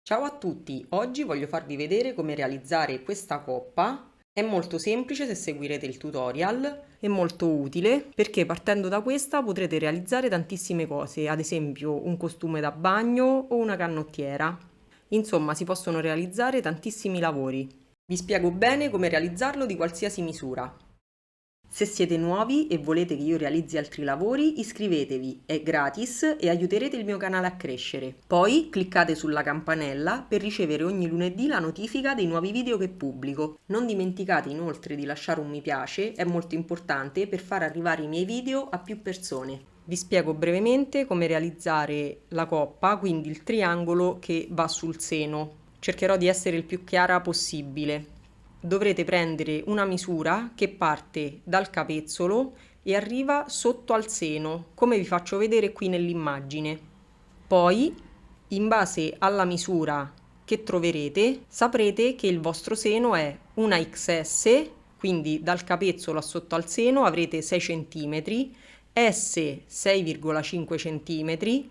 Ciao a tutti, oggi voglio farvi vedere come realizzare questa coppa. È molto semplice se seguirete il tutorial, è molto utile perché partendo da questa potrete realizzare tantissime cose, ad esempio un costume da bagno o una canottiera. Insomma, si possono realizzare tantissimi lavori. Vi spiego bene come realizzarlo di qualsiasi misura. Se siete nuovi e volete che io realizzi altri lavori, iscrivetevi, è gratis e aiuterete il mio canale a crescere. Poi cliccate sulla campanella per ricevere ogni lunedì la notifica dei nuovi video che pubblico. Non dimenticate inoltre di lasciare un mi piace, è molto importante per far arrivare i miei video a più persone. Vi spiego brevemente come realizzare la coppa, quindi il triangolo che va sul seno. Cercherò di essere il più chiara possibile. Dovrete prendere una misura che parte dal capezzolo e arriva sotto al seno, come vi faccio vedere qui nell'immagine. Poi, in base alla misura che troverete, saprete che il vostro seno è una XS, quindi dal capezzolo a sotto al seno avrete 6 cm, S 6,5 cm,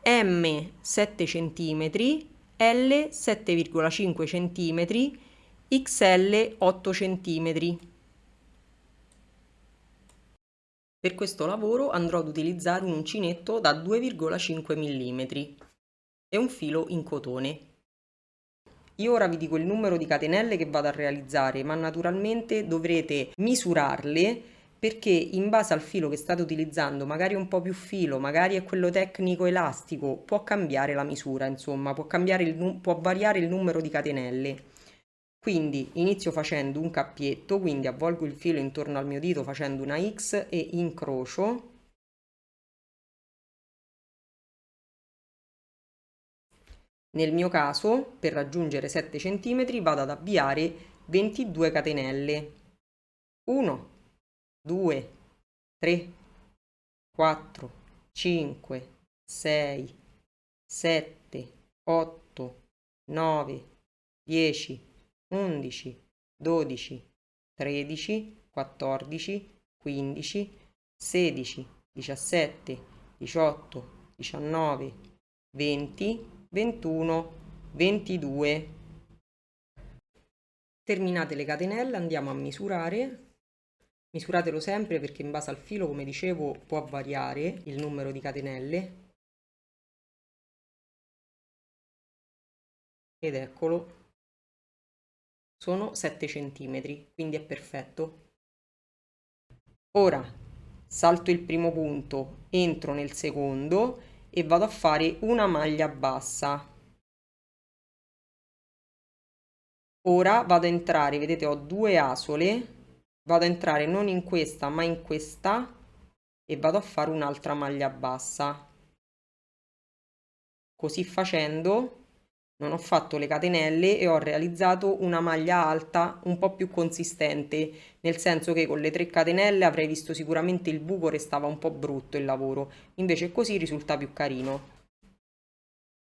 M 7 cm, L 7,5 cm, XL 8 cm. Per questo lavoro andrò ad utilizzare un uncinetto da 2,5 mm e un filo in cotone. Io ora vi dico il numero di catenelle che vado a realizzare, ma naturalmente dovrete misurarle perché in base al filo che state utilizzando, magari un po' più filo, magari è quello tecnico elastico, può cambiare la misura, insomma, può variare il numero di catenelle. Quindi inizio facendo un cappietto, quindi avvolgo il filo intorno al mio dito facendo una X e incrocio. Nel mio caso, per raggiungere 7 cm, vado ad avviare 22 catenelle. 1, 2, 3, 4, 5, 6, 7, 8, 9, 10, 11, 12, 13, 14, 15, 16, 17, 18, 19, 20, 21, 22. Terminate le catenelle, andiamo a misurare. Misuratelo sempre perché in base al filo, come dicevo, può variare il numero di catenelle. Ed eccolo, sono 7 cm, quindi è perfetto. Ora salto il primo punto, entro nel secondo e vado a fare una maglia bassa. Ora vado a entrare, vedete ho due asole, vado a entrare non in questa ma in questa e vado a fare un'altra maglia bassa. Così facendo non ho fatto le catenelle e ho realizzato una maglia alta un po' più consistente, nel senso che con le 3 catenelle avrei visto sicuramente il buco, restava un po' brutto il lavoro, invece così risulta più carino.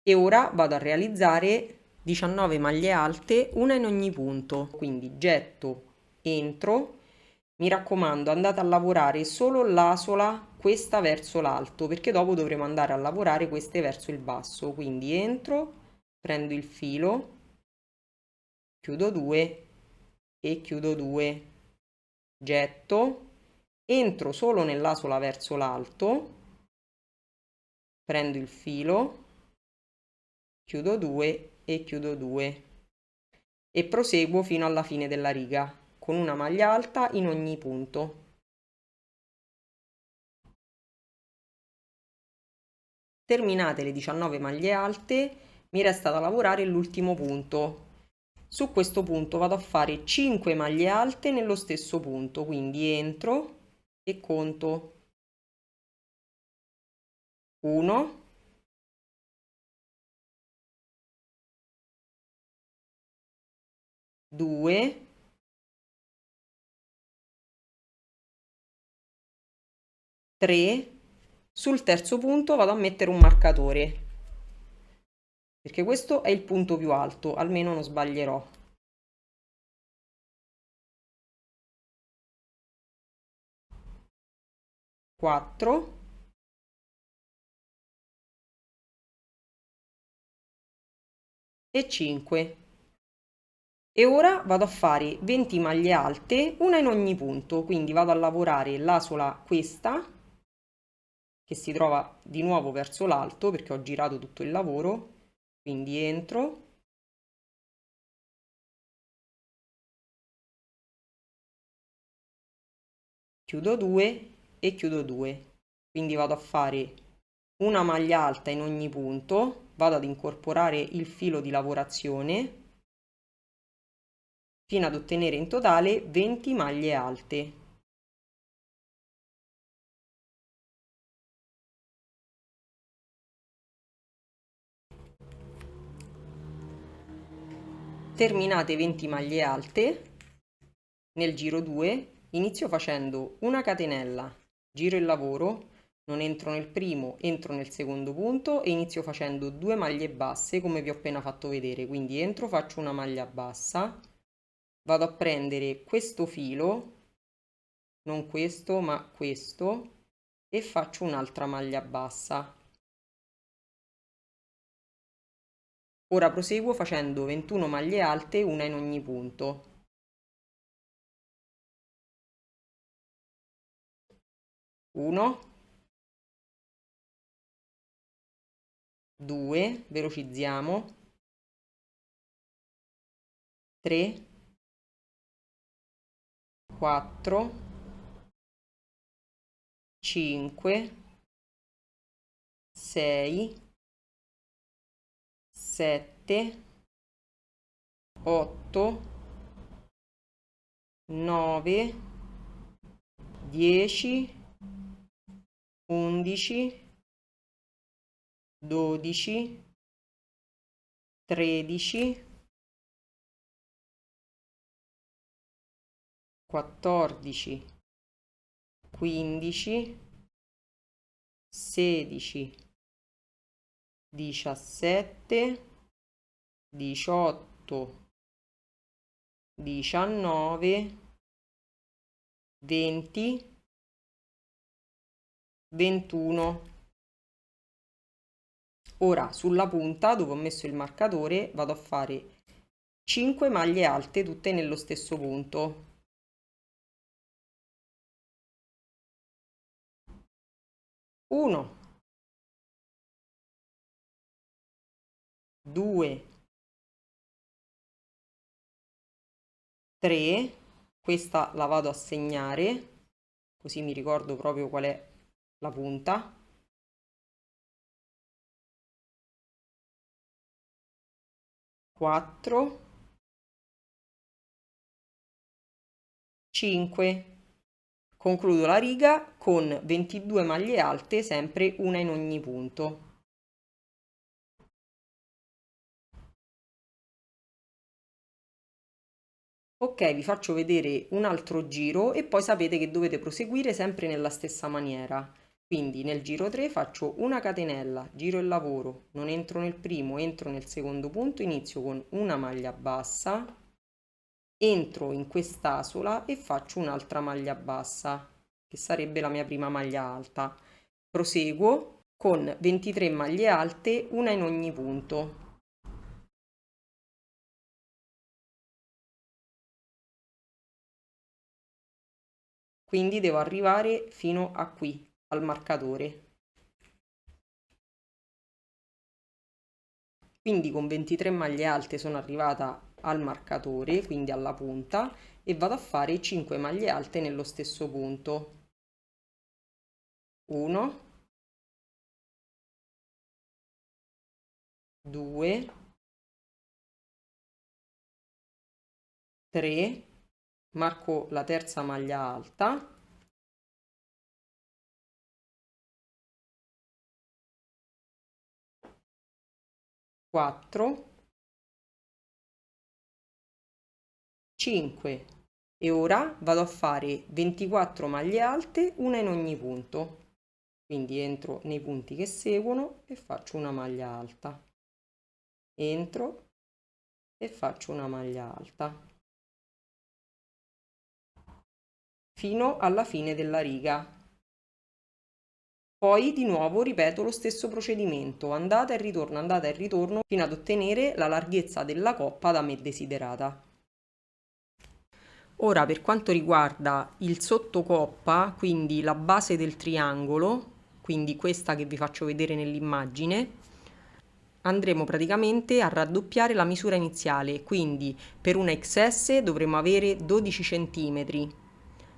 E ora vado a realizzare 19 maglie alte, una in ogni punto, quindi getto, entro, mi raccomando andate a lavorare solo l'asola questa verso l'alto perché dopo dovremo andare a lavorare queste verso il basso, quindi entro, prendo il filo, chiudo 2 e chiudo 2, getto, entro solo nell'asola verso l'alto, prendo il filo, chiudo 2 e chiudo 2 e proseguo fino alla fine della riga con una maglia alta in ogni punto. Terminate le 19 maglie alte, mi resta da lavorare l'ultimo punto. Su questo punto vado a fare 5 maglie alte nello stesso punto, quindi entro e conto 1, 2, 3. Sul terzo punto vado a mettere un marcatore, perché questo è il punto più alto, almeno non sbaglierò. 4, e 5. E ora vado a fare 20 maglie alte, una in ogni punto, quindi vado a lavorare l'asola questa, che si trova di nuovo verso l'alto perché ho girato tutto il lavoro, quindi entro, chiudo 2 e chiudo 2. Quindi vado a fare una maglia alta in ogni punto, vado ad incorporare il filo di lavorazione fino ad ottenere in totale 20 maglie alte. Terminate 20 maglie alte, nel giro 2 inizio facendo una catenella, giro il lavoro, non entro nel primo, entro nel secondo punto e inizio facendo 2 maglie basse come vi ho appena fatto vedere, quindi entro, faccio una maglia bassa, vado a prendere questo filo, non questo ma questo, e faccio un'altra maglia bassa. Ora proseguo facendo 21 maglie alte, una in ogni punto. 1, 2, velocizziamo, 3, 4, 5, 6, 7, 8, 9, 10, 11, 12, 13, 14, 15, 16, 17, 18, 19, 20, 21. Ora sulla punta dove ho messo il marcatore vado a fare 5 maglie alte tutte nello stesso punto. 1, 2, 3, questa la vado a segnare così mi ricordo proprio qual è la punta. 4, 5. Concludo la riga con 22 maglie alte, sempre una in ogni punto. Ok, vi faccio vedere un altro giro e poi sapete che dovete proseguire sempre nella stessa maniera. Quindi nel giro 3 faccio una catenella, giro il lavoro, non entro nel primo, entro nel secondo punto, inizio con una maglia bassa, entro in quest'asola e faccio un'altra maglia bassa, che sarebbe la mia prima maglia alta. Proseguo con 23 maglie alte, una in ogni punto. Quindi devo arrivare fino a qui, al marcatore. Quindi con 23 maglie alte sono arrivata al marcatore, quindi alla punta, e vado a fare 5 maglie alte nello stesso punto. 1, 2, 3, marco la terza maglia alta, 4, 5 e ora vado a fare 24 maglie alte, una in ogni punto. Quindi entro nei punti che seguono e faccio una maglia alta. Entro e faccio una maglia alta. Fino alla fine della riga. Poi di nuovo ripeto lo stesso procedimento, andata e ritorno fino ad ottenere la larghezza della coppa da me desiderata. Ora per quanto riguarda il sottocoppa, quindi la base del triangolo, quindi questa che vi faccio vedere nell'immagine, andremo praticamente a raddoppiare la misura iniziale, quindi per una XS dovremo avere 12 cm,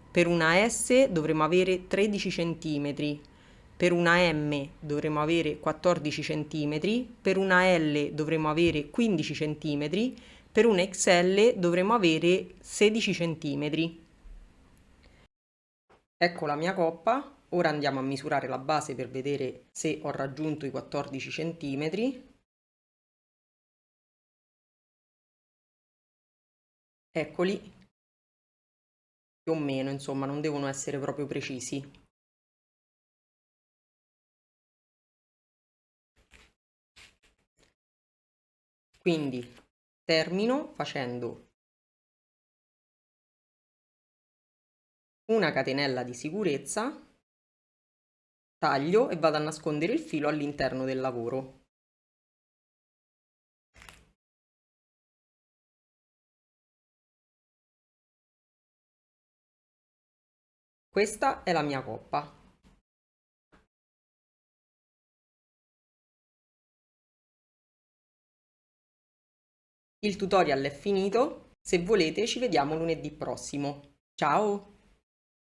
per una S dovremo avere 13 cm, per una M dovremo avere 14 cm, per una L dovremo avere 15 cm, per un XL dovremo avere 16 cm. Ecco la mia coppa. Ora andiamo a misurare la base per vedere se ho raggiunto i 14 cm. Eccoli, più o meno, insomma, non devono essere proprio precisi. Quindi termino facendo una catenella di sicurezza, taglio e vado a nascondere il filo all'interno del lavoro. Questa è la mia coppa. Il tutorial è finito, se volete ci vediamo lunedì prossimo. Ciao!